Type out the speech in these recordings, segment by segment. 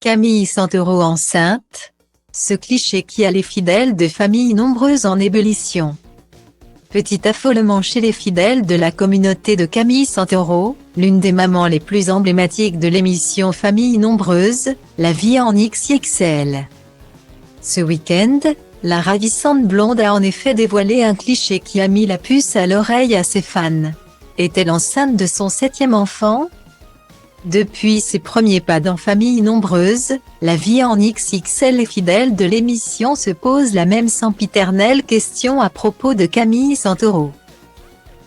Camille Santoro enceinte. Ce cliché qui a les fidèles de familles nombreuses en ébullition. Petit affolement chez les fidèles de la communauté de Camille Santoro, l'une des mamans les plus emblématiques de l'émission Famille nombreuse, la vie en XXL. Ce week-end, la ravissante blonde a en effet dévoilé un cliché qui a mis la puce à l'oreille à ses fans. Est-elle enceinte de son 7e enfant? Depuis ses premiers pas dans Famille nombreuse, la vie en XXL, les fidèles de l'émission se posent la même sempiternelle question à propos de Camille Santoro.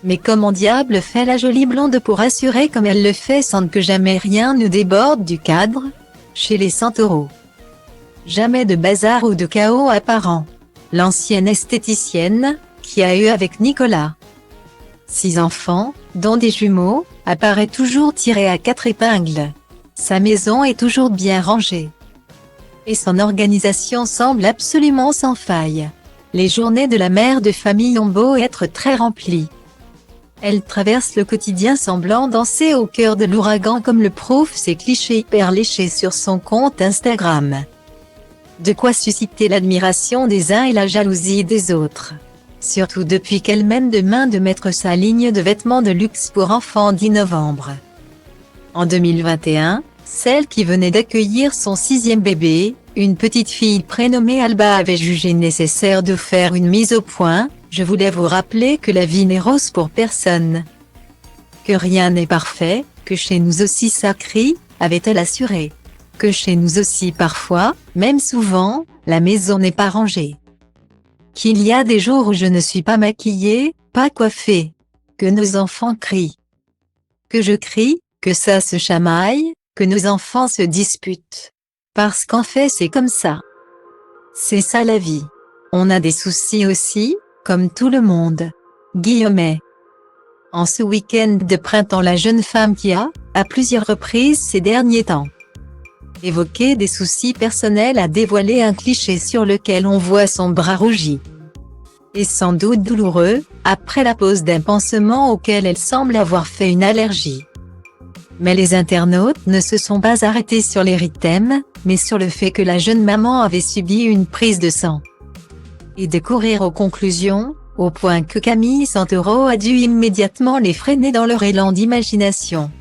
Mais comment diable fait la jolie blonde pour assurer comme elle le fait sans que jamais rien ne déborde du cadre? Chez les Santoro, jamais de bazar ou de chaos apparent. L'ancienne esthéticienne, qui a eu avec Nicolas 6 enfants, dont des jumeaux, apparaît toujours tirée à 4 épingles. Sa maison est toujours bien rangée. Et son organisation semble absolument sans faille. Les journées de la mère de famille ont beau être très remplies. Elle traverse le quotidien semblant danser au cœur de l'ouragan comme le prouvent ses clichés hyper léchés sur son compte Instagram. De quoi susciter l'admiration des uns et la jalousie des autres. Surtout depuis qu'elle mène de main de maître sa ligne de vêtements de luxe pour enfants 10 novembre. En 2021, celle qui venait d'accueillir son 6e bébé, une petite fille prénommée Alba, avait jugé nécessaire de faire une mise au point. Je voulais vous rappeler que la vie n'est rose pour personne. Que rien n'est parfait, que chez nous aussi ça crie, avait-elle assuré. Que chez nous aussi parfois, même souvent, la maison n'est pas rangée. Qu'il y a des jours où je ne suis pas maquillée, pas coiffée. Que nos enfants crient. Que je crie, que ça se chamaille, que nos enfants se disputent. Parce qu'en fait c'est comme ça. C'est ça la vie. On a des soucis aussi, comme tout le monde. Guillemets. En ce week-end de printemps, la jeune femme qui a, à plusieurs reprises ces derniers temps, évoqué des soucis personnels, a dévoilé un cliché sur lequel on voit son bras rougi. Et sans doute douloureux, après la pose d'un pansement auquel elle semble avoir fait une allergie. Mais les internautes ne se sont pas arrêtés sur l'érythème, mais sur le fait que la jeune maman avait subi une prise de sang. Et de courir aux conclusions, au point que Camille Santoro a dû immédiatement les freiner dans leur élan d'imagination.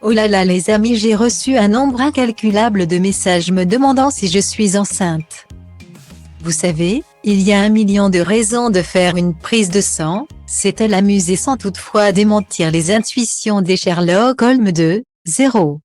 Oh là là les amis, j'ai reçu un nombre incalculable de messages me demandant si je suis enceinte. Vous savez, il y a 1 million de raisons de faire une prise de sang, s'est-elle amusée sans toutefois démentir les intuitions des Sherlock Holmes de 0.